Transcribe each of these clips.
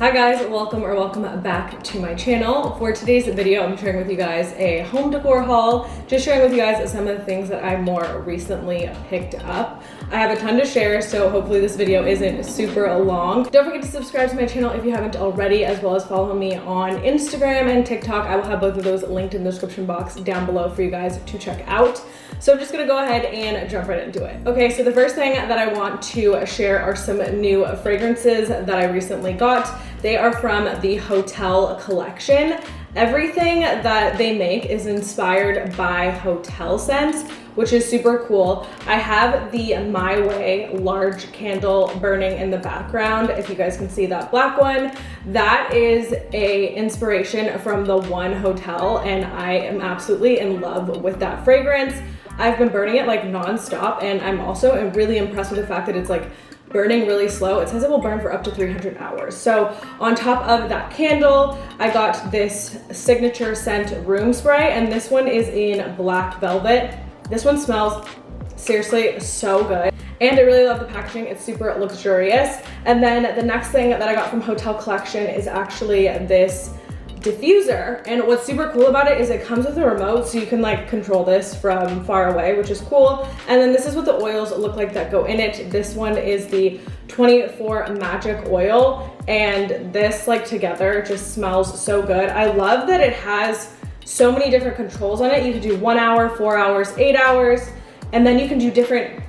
Hi guys, welcome back to my channel. For today's video, I'm sharing with you guys a home decor haul, just sharing with you guys some of the things that I more recently picked up. I have a ton to share, so hopefully this video isn't super long. Don't forget to subscribe to my channel if you haven't already, as well as follow me on Instagram and TikTok. I will have both of those linked in the description box down below for you guys to check out. So I'm just gonna go ahead and jump right into it. Okay, so the first thing that I want to share are some new fragrances that I recently got. They are from the Hotel collection. Everything that they make is inspired by hotel scents, which is super cool. I have the My Way large candle burning in the background. If you guys can see that black one, that is a inspiration from the One Hotel, and I am absolutely in love with that fragrance. I've been burning it like non-stop, and I'm also really impressed with the fact that it's like burning really slow. It says it will burn for up to 300 hours. So on top of that candle, I got this signature scent room spray, and this one is in black velvet. This one smells seriously so good. And I really love the packaging. It's super luxurious. And then the next thing that I got from Hotel Collection is actually this diffuser, and what's super cool about it is it comes with a remote, so you can like control this from far away, which is cool. And then this is what the oils look like that go in it. This one is the 24 magic oil, and this like together just smells so good. I love that it has so many different controls on it. You can do 1 hour, 4 hours, 8 hours, and then you can do different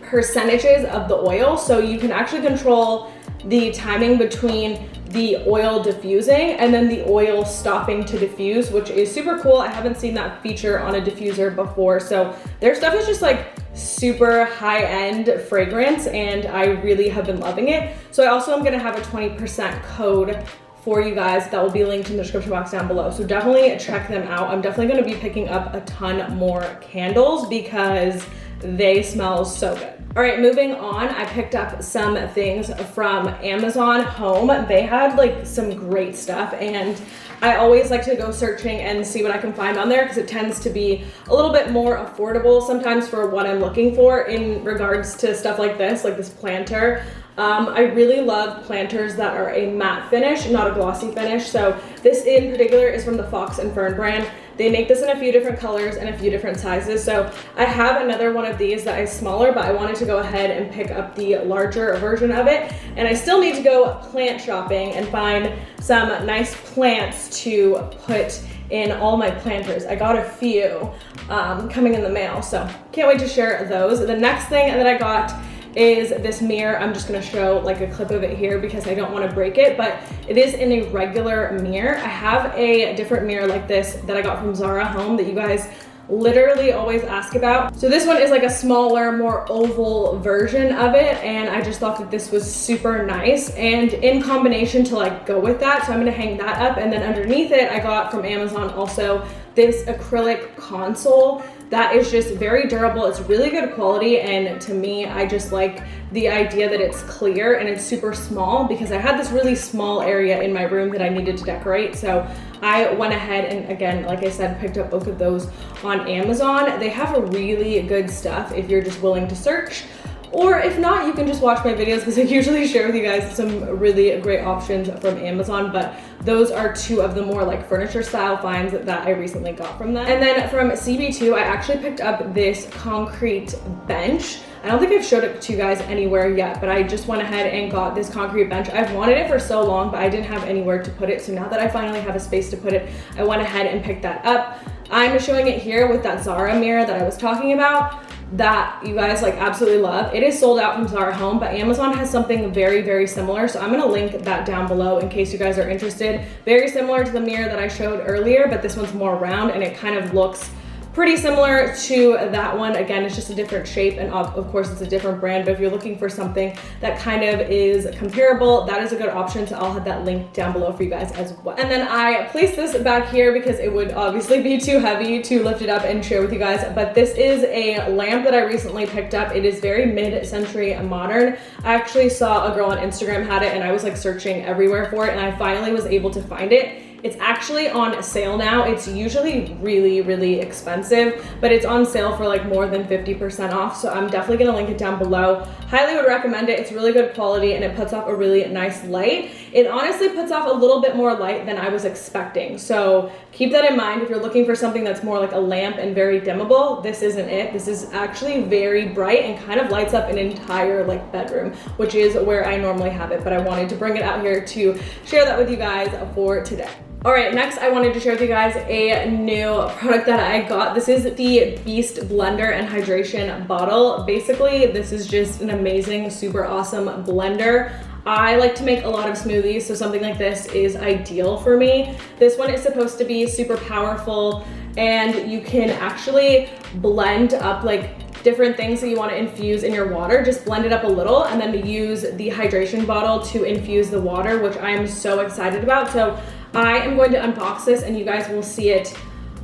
percentages of the oil, so you can actually control the timing between the oil diffusing and then the oil stopping to diffuse, which is super cool. I haven't seen that feature on a diffuser before, so their stuff is just like super high-end fragrance, and I really have been loving it. So I also am gonna have a 20% code for you guys that will be linked in the description box down below, so definitely check them out. I'm definitely going to be picking up a ton more candles because they smell so good. All right, moving on, I picked up some things from Amazon Home. They had like some great stuff, and I always like to go searching and see what I can find on there because it tends to be a little bit more affordable sometimes for what I'm looking for in regards to stuff like this planter. I really love planters that are a matte finish, not a glossy finish. So this in particular is from the Fox and Fern brand. They make this in a few different colors and a few different sizes. So I have another one of these that is smaller, but I wanted to go ahead and pick up the larger version of it. And I still need to go plant shopping and find some nice plants to put in all my planters. I got a few coming in the mail, so can't wait to share those. The next thing that I got is this mirror. I'm just gonna show like a clip of it here because I don't want to break it, but it is in a regular mirror. I have a different mirror like this that I got from Zara Home that you guys literally always ask about. So this one is like a smaller, more oval version of it, and I just thought that this was super nice and in combination to like go with that. So I'm gonna hang that up, and then underneath it I got from Amazon also this acrylic console that is just very durable. It's really good quality, and to me, I just like the idea that it's clear and it's super small because I had this really small area in my room that I needed to decorate. So I went ahead and, again, like I said, picked up both of those on Amazon. They have a really good stuff if you're just willing to search. Or if not, you can just watch my videos because I usually share with you guys some really great options from Amazon, but those are two of the more like furniture style finds that I recently got from them. And then from CB2, I actually picked up this concrete bench. I don't think I've showed it to you guys anywhere yet, but I just went ahead and got this concrete bench. I've wanted it for so long, but I didn't have anywhere to put it. So now that I finally have a space to put it, I went ahead and picked that up. I'm showing it here with that Zara mirror that I was talking about that you guys like absolutely love. It is sold out from Zara Home, but Amazon has something very, very similar. So I'm gonna link that down below in case you guys are interested. Very similar to the mirror that I showed earlier, but this one's more round and it kind of looks pretty similar to that one. Again, it's just a different shape, and of course it's a different brand, but if you're looking for something that kind of is comparable, that is a good option. So I'll have that link down below for you guys as well. And then I placed this back here because it would obviously be too heavy to lift it up and share with you guys, but this is a lamp that I recently picked up. It is very mid-century modern. I actually saw a girl on Instagram had it, and I was like searching everywhere for it, and I finally was able to find it. It's actually on sale now. It's usually really, really expensive, but it's on sale for like more than 50% off. So I'm definitely gonna link it down below. Highly would recommend it. It's really good quality and it puts off a really nice light. It honestly puts off a little bit more light than I was expecting. So keep that in mind. If you're looking for something that's more like a lamp and very dimmable, this isn't it. This is actually very bright and kind of lights up an entire like bedroom, which is where I normally have it, but I wanted to bring it out here to share that with you guys for today. All right, next I wanted to share with you guys a new product that I got. This is the Beast Blender and Hydration Bottle. Basically, this is just an amazing, super awesome blender. I like to make a lot of smoothies, so something like this is ideal for me. This one is supposed to be super powerful, and you can actually blend up like different things that you want to infuse in your water. Just blend it up a little and then use the hydration bottle to infuse the water, which I am so excited about. So I am going to unbox this and you guys will see it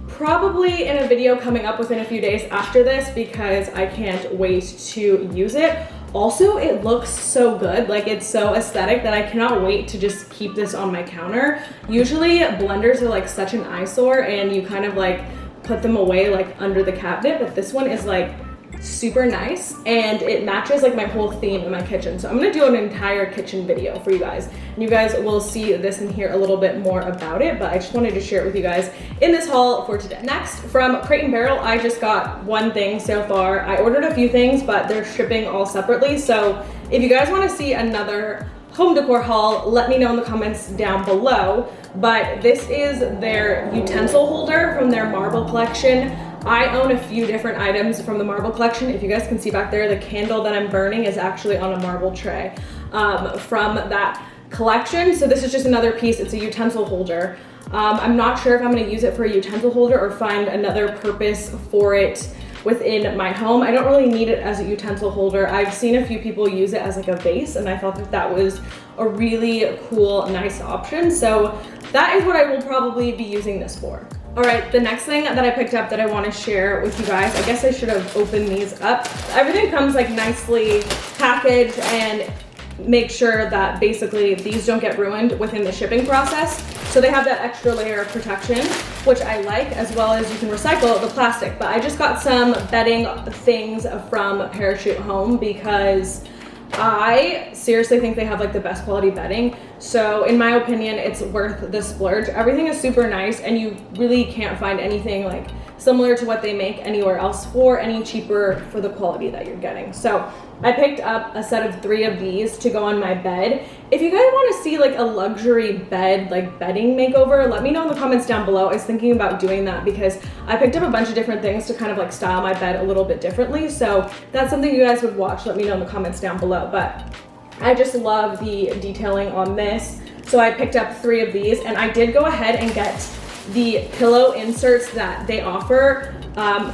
probably in a video coming up within a few days after this because I can't wait to use it. Also, it looks so good. Like, it's so aesthetic that I cannot wait to just keep this on my counter. Usually blenders are like such an eyesore and you kind of like put them away like under the cabinet, but this one is like super nice and it matches like my whole theme in my kitchen. So I'm gonna do an entire kitchen video for you guys and you guys will see this and hear a little bit more about it, but I just wanted to share it with you guys in this haul for today. Next, from Crate & Barrel, I just got one thing so far. I ordered a few things, but they're shipping all separately. So if you guys wanna see another home decor haul, let me know in the comments down below. But this is their utensil holder from their marble collection. I own a few different items from the marble collection. If you guys can see back there, the candle that I'm burning is actually on a marble tray from that collection. So this is just another piece. It's a utensil holder. I'm not sure if I'm gonna use it for a utensil holder or find another purpose for it within my home. I don't really need it as a utensil holder. I've seen a few people use it as like a vase and I thought that that was a really cool, nice option. So that is what I will probably be using this for. All right, the next thing that I picked up that I want to share with you guys, I guess I should have opened these up. Everything comes like nicely packaged and make sure that basically these don't get ruined within the shipping process. So they have that extra layer of protection, which I like, as well as you can recycle the plastic. But I just got some bedding things from Parachute Home because I seriously think they have like the best quality bedding. So in my opinion, it's worth the splurge. Everything is super nice and you really can't find anything like similar to what they make anywhere else for any cheaper for the quality that you're getting. So I picked up a set of 3 of these to go on my bed. If you guys want to see like a luxury bed, like bedding makeover, let me know in the comments down below. I was thinking about doing that because I picked up a bunch of different things to kind of like style my bed a little bit differently. So that's something you guys would watch. Let me know in the comments down below. But I just love the detailing on this. So I picked up 3 of these and I did go ahead and get the pillow inserts that they offer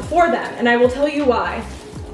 for them. And I will tell you why.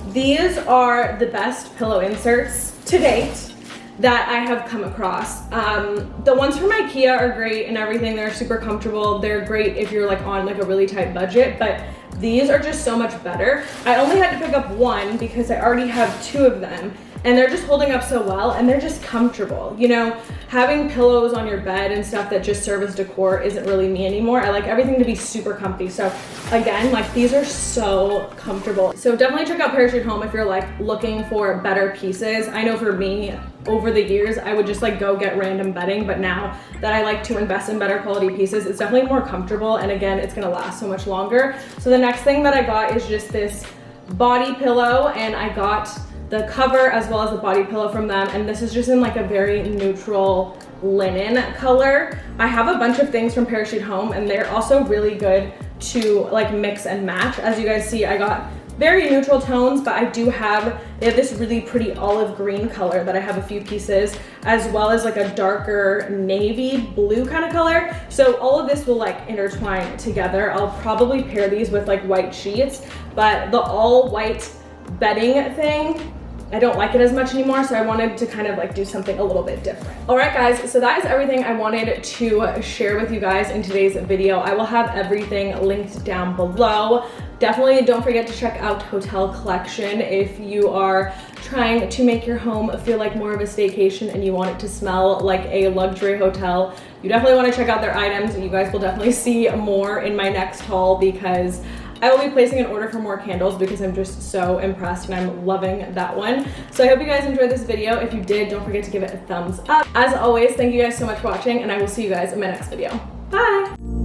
These are the best pillow inserts to date that I have come across. The ones from IKEA are great and everything. They're super comfortable. They're great if you're like on like a really tight budget, but these are just so much better. I only had to pick up 1 because I already have 2 of them and they're just holding up so well and they're just comfortable. You know, having pillows on your bed and stuff that just serve as decor isn't really me anymore. I like everything to be super comfy. So again, like these are so comfortable. So definitely check out Parachute Home if you're like looking for better pieces. I know for me, over the years, I would just like go get random bedding, but now that I like to invest in better quality pieces, it's definitely more comfortable. And again, it's gonna last so much longer. So the next thing that I got is just this body pillow and I got the cover as well as the body pillow from them. And this is just in like a very neutral linen color. I have a bunch of things from Parachute Home and they're also really good to like mix and match. As you guys see, I got very neutral tones, but they have this really pretty olive green color that I have a few pieces, as well as like a darker navy blue kind of color. So all of this will like intertwine together. I'll probably pair these with like white sheets, but the all white bedding thing I don't like it as much anymore, so I wanted to kind of like do something a little bit different. All right, guys, so that is everything I wanted to share with you guys in today's video. I will have everything linked down below. Definitely don't forget to check out Hotel Collection if you are trying to make your home feel like more of a staycation and you want it to smell like a luxury hotel. You definitely want to check out their items. You guys will definitely see more in my next haul because I will be placing an order for more candles because I'm just so impressed and I'm loving that one. So I hope you guys enjoyed this video. If you did, don't forget to give it a thumbs up. As always, thank you guys so much for watching, and I will see you guys in my next video. Bye!